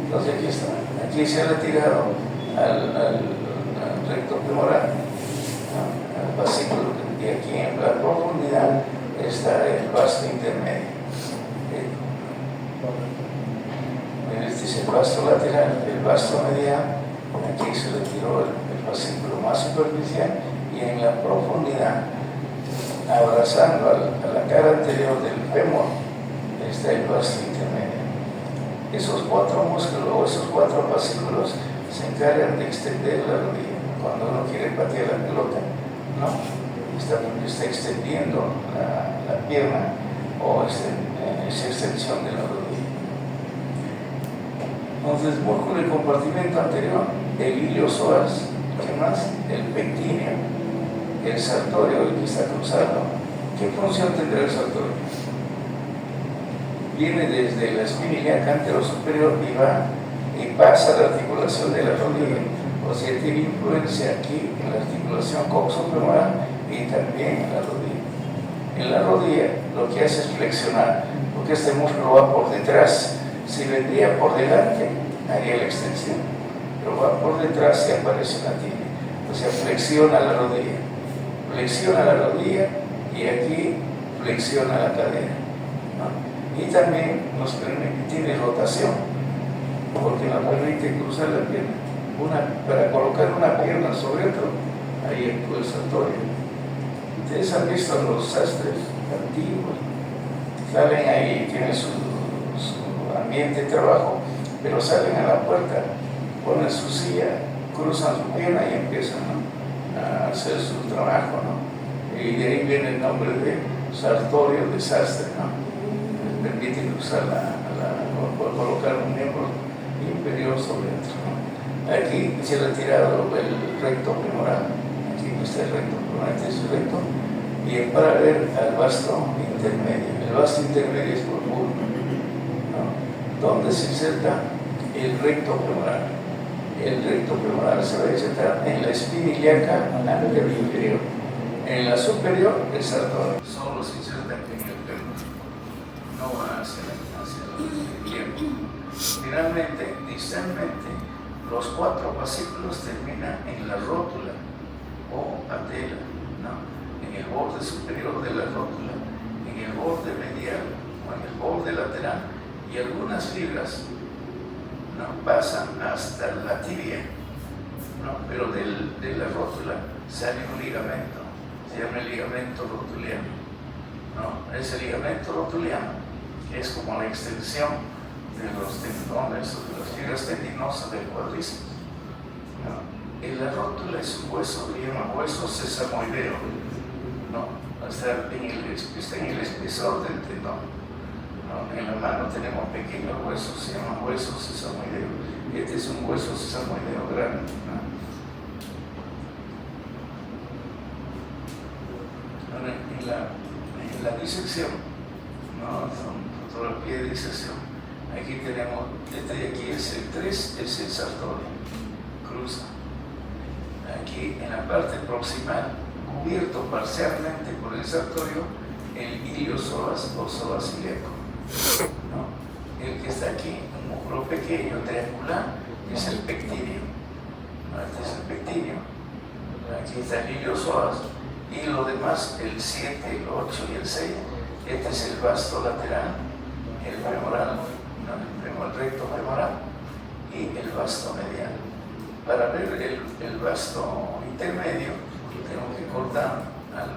Entonces aquí está. Aquí se ha retirado al recto femoral, ¿no? Al fascículo, y aquí en la profundidad está el vasto intermedio. Este es el vasto lateral, el vasto medial. Aquí se retiró el fascículo más superficial, y en la profundidad, abrazando a la cara anterior del fémur, está el vasto intermedio. Esos 4 músculos o esos 4 fascículos se encargan de extender la rodilla. Cuando uno quiere patear la pelota, ¿no? Está extendiendo la pierna o esa extensión de la rodilla. Entonces, músculo y compartimento anterior, el iliosoas, ¿qué más? El pectíneo, el sartorio, el que está cruzado. ¿Qué función tendrá el sartorio? viene desde la espina ilíaca anterosuperior y va y pasa a la articulación de la rodilla. O sea, tiene influencia aquí en la articulación coxofemoral y también en la rodilla. En la rodilla lo que hace es flexionar, porque este músculo va por detrás. Si vendría por delante, haría la extensión, pero va por detrás y aparece en la tibia. O sea, flexiona la rodilla y aquí flexiona la cadera, ¿no? Y también nos permite, tiene rotación, porque nos permite cruzar la pierna. Para colocar una pierna sobre otra, ahí actúa el saltorio. Ustedes han visto a los sastres antiguos, salen ahí, tienen su ambiente de trabajo, pero salen a la puerta, ponen su silla, cruzan su pierna y empiezan, ¿no?, a hacer su trabajo, ¿no? Y de ahí viene el nombre de sartorio, de sastre, ¿no? Les permite cruzar colocar un miembro inferior sobre otro, ¿no? Aquí se ha retirado el recto femoral, aquí no está el recto femoral, este es el recto, y en paralelo al vasto intermedio. El vasto intermedio es profundo, ¿no? ¿Dónde se inserta el recto femoral? El recto femoral se va a insertar en la espina ilíaca anterior e inferior. En la superior, el sartorio. Solo se inserta en el fémur, no va hacia el ilíaco. Finalmente, distalmente, los 4 fascículos terminan en la rótula o patela, ¿no?, en el borde superior de la rótula, en el borde medial o en el borde lateral, y algunas fibras, ¿no?, pasan hasta la tibia, ¿no?, pero de la rótula sale un ligamento, se llama el ligamento rotuliano, ¿no? Ese ligamento rotuliano es como la extensión de los tendones o de las fibras tendinosas del cuádriceps, ¿no? En la rótula es un hueso, le llaman hueso sesamoideo, ¿no? Está en el espesor del tendón, ¿no? En la mano tenemos pequeños huesos, se llaman huesos sesamoideo. Este es un hueso sesamoideo grande, ¿no? Ahora, en la disección, ¿no?, son fotografía de disección. Aquí tenemos, este de aquí es el 3, es el sartorio, cruza. Aquí en la parte proximal, cubierto parcialmente por el sartorio, el iliosoas o psoas ilíaco, ¿no? El que está aquí, un músculo pequeño, triangular, es el pectíneo, ¿no? Este es el pectíneo. Aquí está el iliosoas y lo demás, el 7, el 8 y el 6, este es el vasto lateral, el femoral, el recto femoral y el vasto medial. Para ver el vasto intermedio, tengo que cortar al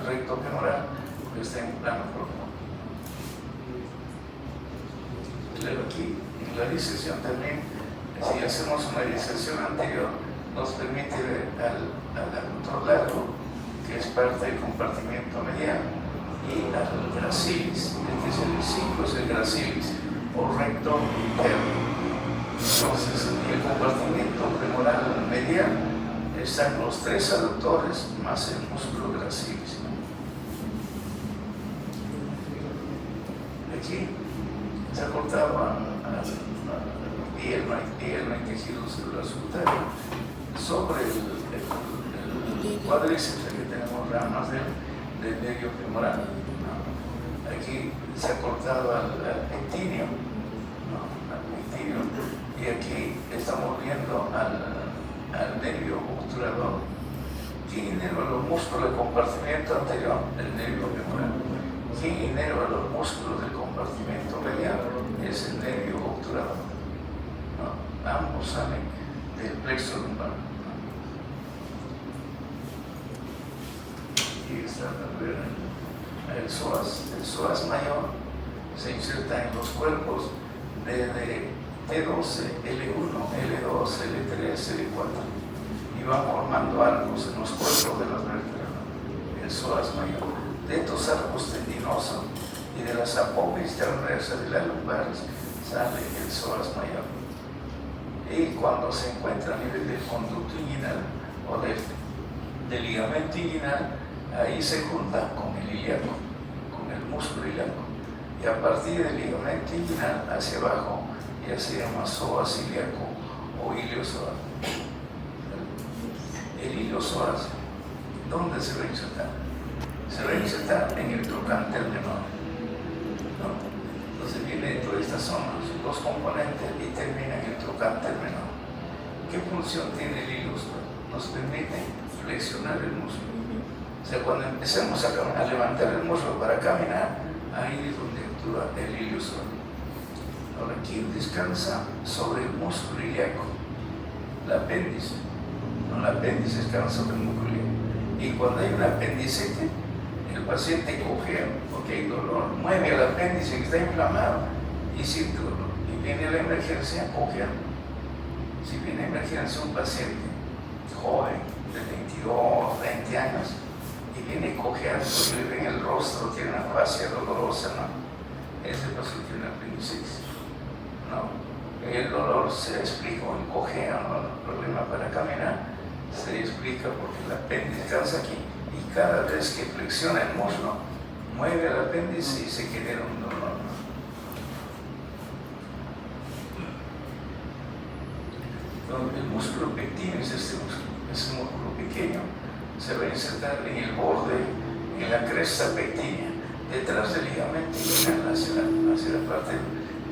recto femoral, porque está en plano profundo. Pero aquí, en la disección también, si hacemos una disección anterior, nos permite ver al aductor largo, que es parte del compartimiento medial, y al gracilis. Este es el 5, es el gracilis o recto interno. Entonces, en el compartimiento femoral medial están los 3 aductores más el músculo gracilis. Aquí se ha cortado a pierna y tejido celular subcutáneo sobre el cuádriceps, que tenemos ramas del medio femoral, ¿no? Aquí se ha cortado al pectíneo, ¿no?, al pectíneo, y aquí estamos viendo al nervio obturador. ¿Quién inerva los músculos del compartimento anterior? El nervio femoral. ¿Quién inerva los músculos del compartimento medial? Es el nervio obturador, ¿no? Ambos salen del plexo lumbar, ¿no? Aquí está el psoas mayor, se inserta en los cuerpos de T12, L1, L2, L3, L4, y van formando arcos en los cuerpos de las vértebras, el psoas mayor. De estos arcos tendinosos y de las apófisis transversas de las lumbares sale el psoas mayor. Y cuando se encuentra a nivel del conducto inguinal o del ligamento inguinal, ahí se junta con el ilíaco, con el músculo ilíaco, y y a partir del ligamento inguinal hacia abajo ya se llama psoas ilíaco o iliosoas. El iliosoas, ¿dónde se va a insertar? Se va a insertar en el trocánter menor, ¿no? Entonces viene de todas estas zonas, los componentes, y termina en el trocánter menor. ¿Qué función tiene el iliosoas? Nos permite flexionar el músculo. O sea, cuando empecemos a levantar el muslo para caminar, ahí es donde actúa el iliosoas. Ahora, ¿quién descansa sobre el músculo ilíaco? El apéndice. No, el apéndice descansa sobre el músculo ilíaco. Y cuando hay un apendicitis, el paciente cojea porque hay dolor, mueve el apéndice que está inflamado y siente dolor. Y viene la emergencia, cojea. Si viene emergencia un paciente joven, de 22, 20 años, y viene cojeando, porque le ven el rostro, tiene una fascia dolorosa, ¿no? Ese paciente tiene apendicitis, ¿no? El dolor se explica, el cojeo, ¿no? El problema para caminar se explica porque el apéndice descansa aquí y cada vez que flexiona el muslo, mueve el apéndice y se genera un dolor, ¿no? El músculo pectíneo es este músculo pequeño, se va a insertar en el borde, en la cresta pectínea, detrás del ligamento inguinal hacia la parte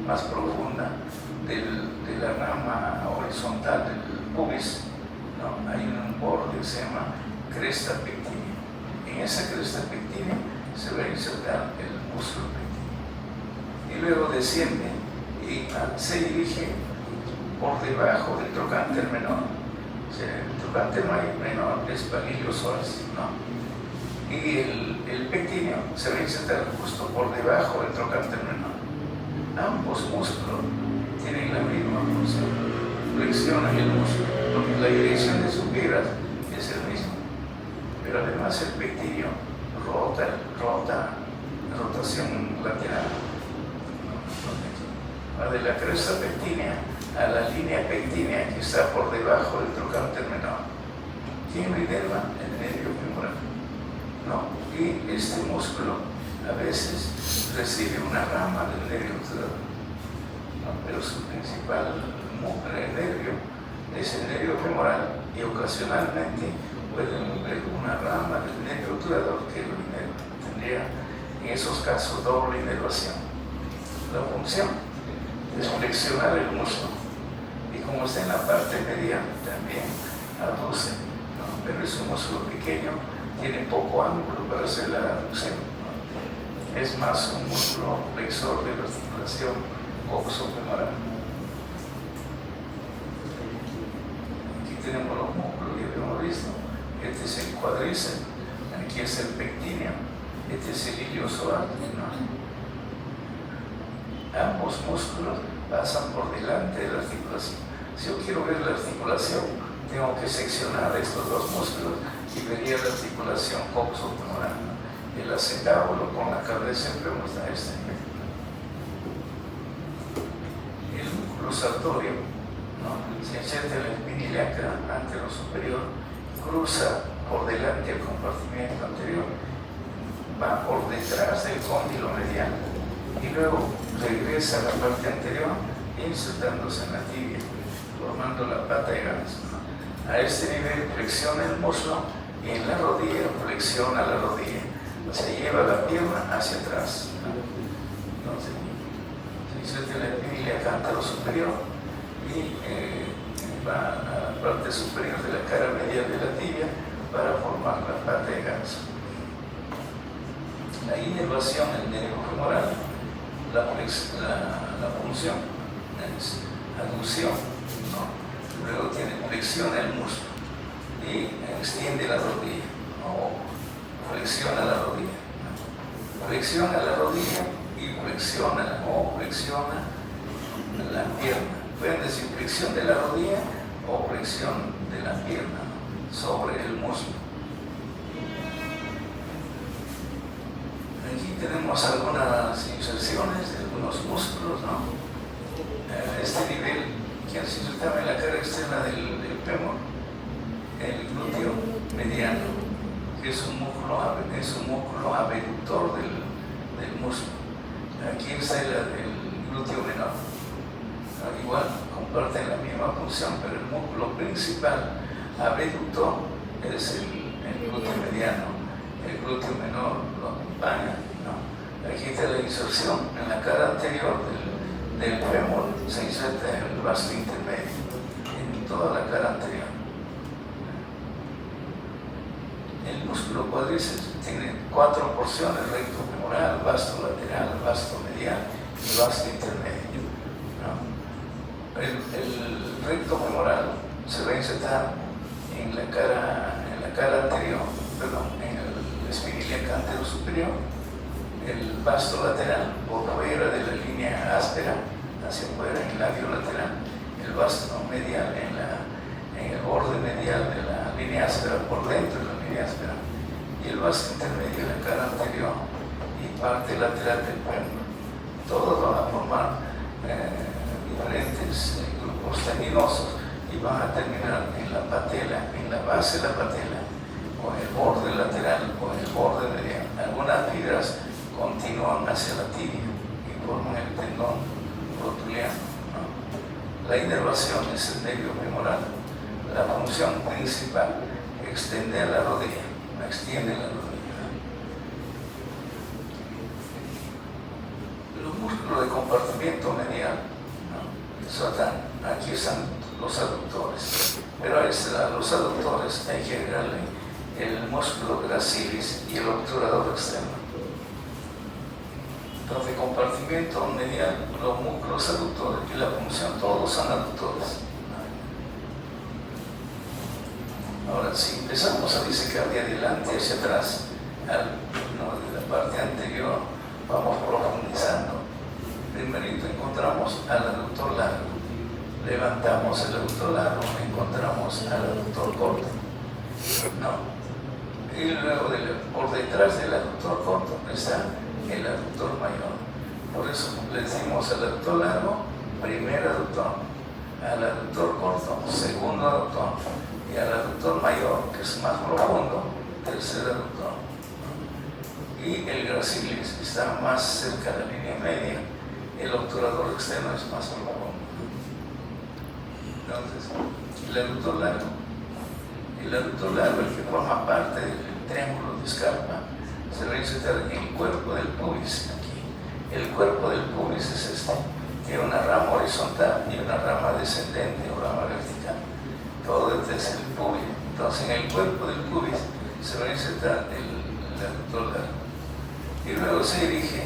más profunda de la rama horizontal del pubis, ¿no? Hay un borde que se llama cresta pectínea. En esa cresta pectínea se va a insertar el músculo pectíneo. Y luego desciende y se dirige por debajo del trocánter menor. O sea, el trocánter menor es para el iliosoas, ¿no? Y el pectíneo se va a insertar justo por debajo del trocánter menor. Ambos músculos tienen la misma función, flexionan el músculo, porque la dirección de sus vibras es el mismo. Pero además el pectíneo rota, rotación lateral. Va de la cresta pectínea a la línea pectínea que está por debajo del trocánter menor. ¿Quién lo inerva? El nervio femoral, ¿no? Y este músculo a veces recibe una rama del nervio obturador, ¿no? Pero su principal nervio es el nervio femoral y ocasionalmente puede haber una rama del nervio obturador que lo inerva. Tendría en esos casos doble inervación. La función es flexionar el músculo y como está en la parte media también aduce, ¿no? Pero es un músculo pequeño, tiene poco ángulo para hacer la aducción, ¿no? Es más un músculo flexor de la articulación coxofemoral. Aquí tenemos los músculos que habíamos visto. Este es el cuádriceps, aquí es el pectíneo, este es el iliosoas, ¿no? Ambos músculos pasan por delante de la articulación. Si yo quiero ver la articulación, tengo que seccionar estos dos músculos y vería la articulación coxofemoral, ¿no? El acetabulo con la cabeza siempre muestra este nivel. El músculo sartorio, ¿no? Se inserta en la espina ilíaca antero superior, cruza por delante el compartimiento anterior, va por detrás del cóndilo mediano y luego regresa a la parte anterior insertándose en la tibia, formando la pata de ganso, ¿no? A este nivel flexiona el muslo y en la rodilla flexiona la rodilla, se lleva la pierna hacia atrás, ¿no? Entonces se inserta en la espina ilíaca antero superior y va a la parte superior de la cara medial de la tibia para formar la pata de ganso. La inervación del nervio femoral, la función es aducción, ¿no? Luego flexiona el músculo y extiende la rodilla o flexiona la rodilla, ¿no? Flexiona la rodilla y flexiona la pierna. Pueden decir flexión de la rodilla o flexión de la pierna, ¿no? Sobre el músculo. Aquí tenemos algunas inserciones de algunos músculos, ¿no? Este nivel que se insertaba en la cara externa del fémur, el glúteo mediano, que es un músculo abductor del músculo. Aquí está el glúteo menor. Igual comparten la misma función, pero el músculo principal abductor es el glúteo mediano. El glúteo menor lo acompaña, ¿no? Aquí está la inserción en la cara anterior del fémur, se inserta en el vasto intermedio, en toda la cara anterior. El músculo cuádriceps tiene 4 porciones: recto femoral, vasto lateral, vasto medial y vasto intermedio, ¿no? El recto femoral se va a insertar en la cara anterior, perdón, en el espinilíaco antero superior. El vasto lateral por fuera de la línea áspera, hacia afuera, en el labio lateral. El vasto medial en el borde medial de la línea áspera, por dentro de la línea áspera. Y el vasto intermedio en la cara anterior y parte lateral del fémur. Todos van a formar diferentes grupos tendinosos y van a terminar en la patela, en la base de la patela, o en el borde lateral o en el borde medial. Algunas fibras continúan hacia la tibia y forman el tendón rotuliano, ¿no? La inervación es el nervio femoral. La función principal es extender la rodilla, extiende la rodilla. Los músculos de compartimiento medial, ¿no? Aquí están los aductores, pero a los aductores hay que agregarle el músculo gracilis y el obturador externo. Entonces, compartimiento medial, los músculos aductores y la función, todos son aductores. Ahora, si empezamos a disecar de adelante hacia atrás, de la parte anterior, vamos profundizando. Primero encontramos al aductor largo, levantamos el aductor largo, encontramos al aductor corto, ¿no? Y luego por detrás del aductor corto está el aductor mayor. Por eso le decimos al aductor largo, primer aductor, al aductor corto, segundo aductor, y al aductor mayor, que es más profundo, tercer aductor. Y el gracilis está más cerca de la línea media, el obturador externo es más profundo. Entonces, el aductor largo, el que forma parte del triángulo de Scarpa, se va a insertar en el cuerpo del pubis aquí. El cuerpo del pubis es este. Tiene una rama horizontal y una rama descendente o rama vertical. Todo este es el pubis. Entonces, en el cuerpo del pubis se va a insertar el aductor largo. Y luego se dirige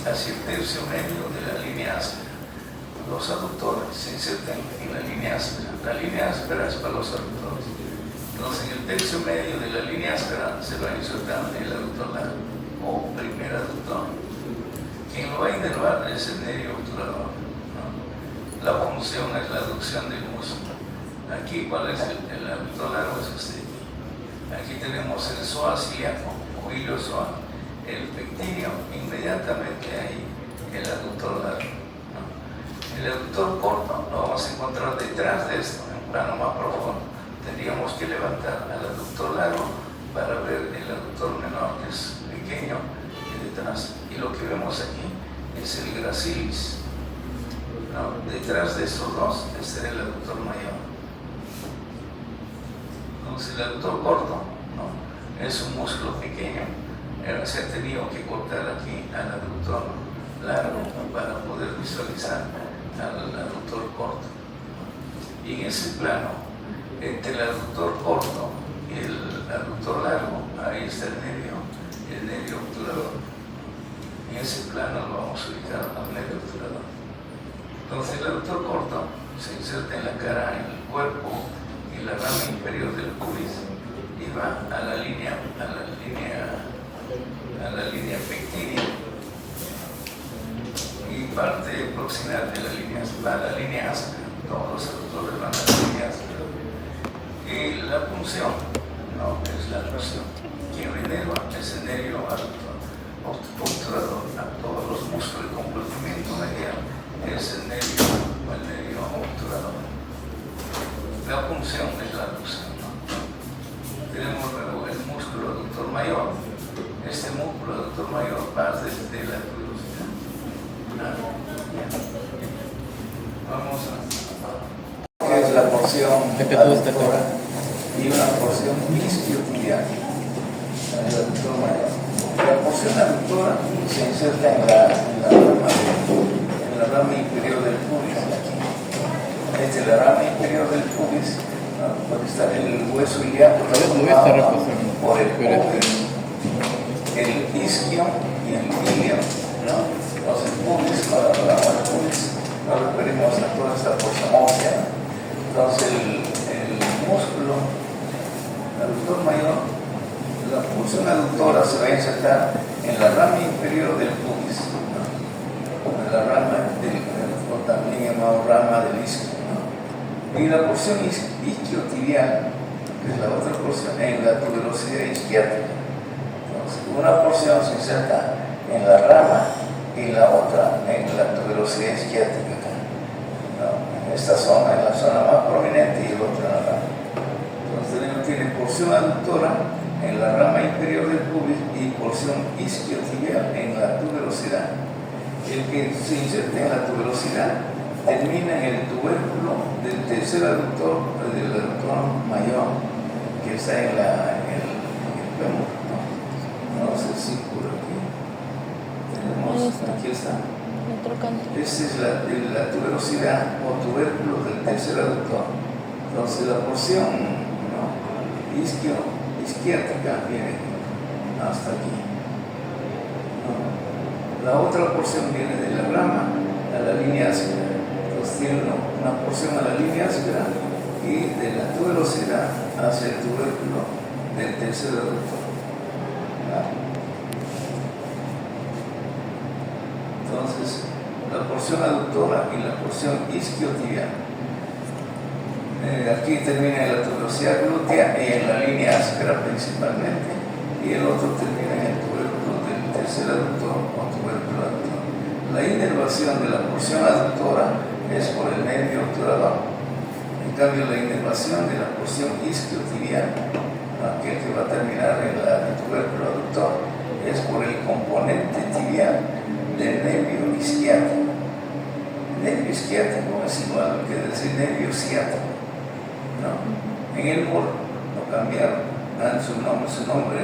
hacia el tercio medio de la línea áspera. Los aductores se insertan en la línea áspera. La línea áspera es para los aductores. Entonces, en el tercio medio de la línea áspera se va a insertar el aductor largo o primer aductor. Quien lo va a inervar es el nervio obturador, ¿no? La función es la aducción del músculo. Aquí, ¿cuál es el aductor largo? Es este. Aquí tenemos el psoas ilíaco o iliozoa, el pectíneo, inmediatamente ahí el aductor largo, ¿no? El aductor corto lo vamos a encontrar detrás de esto, en un plano más profundo. Tendríamos que levantar al aductor largo para ver el aductor menor, que es pequeño, y detrás. Y lo que vemos aquí es el gracilis, ¿no? Detrás de estos dos está el aductor mayor. Entonces, el aductor corto, ¿no? Es un músculo pequeño. Se ha tenido que cortar aquí al aductor largo para poder visualizar al aductor corto. Y en ese plano, entre el aductor corto y el aductor largo, ahí está el nervio obturador. En ese plano lo vamos a ubicar al nervio obturador. Entonces, el aductor corto se inserta en la cara, en el cuerpo y la rama inferior del pubis y va a la línea pectínea y parte proximal de la línea, va a la línea áspera. Todos los aductores van a la línea áspera. Y la punción, no es la aducción. Quien lo inerva es el nervio obturador. A todos los músculos de compartimiento medial es el nervio obturador. La punción es la aducción, ¿no? Tenemos luego el músculo aductor mayor. Este músculo aductor mayor parte de la tuberosidad. aductora y una porción isquiotibial. La porción aductora se inserta en la rama inferior del pubis. Desde la rama inferior del pubis, ¿no? Puede estar el hueso ilíaco formado por el pubis, el isquio y el ilio, ¿no? Entonces, el pubis, cuando hablamos del pubis, nos referimos a toda esta porción ósea. Entonces, el músculo aductor mayor, la porción aductora se va a insertar en la rama inferior del pubis, ¿no? En la rama o también llamado rama del isquio, ¿no? Y la porción isquiotibial, que es la otra porción, en la tuberosidad isquiática. Entonces, una porción se inserta en la rama y la otra en la tuberosidad isquiática, ¿no? En esta zona, en la zona más prominente, y el otro en la rama. Entonces tiene porción aductora en la rama inferior del pubis y porción isquiotibial en la tuberosidad. El que se inserta en la tuberosidad termina en el tubérculo del tercer aductor, del aductor mayor, que está en el fémur, ¿no? No sé si por aquí tenemos, aquí está. Esta es la tuberosidad o tubérculo del tercer aductor. Entonces la porción, ¿no?, isquiática viene hasta aquí, ¿no? La otra porción viene de la rama a la línea áspera. Entonces tiene una porción a la línea áspera y de la tuberosidad hacia el tubérculo del tercer aductor, ¿no? Entonces, la porción aductora y la porción isquiotibial. Aquí termina en la tuberosidad glútea y en la línea áspera principalmente, y el otro termina en el tubérculo del tercer aductor o tubérculo aductor. La inervación de la porción aductora es por el nervio obturador. En cambio, la inervación de la porción isquiotibial, aquel que va a terminar en el tubérculo aductor, es por el componente tibial del nervio isquiático. Nervio isquiático es igual que decir nervio ciático, ¿no? En el MUR lo cambiaron, dan su nombre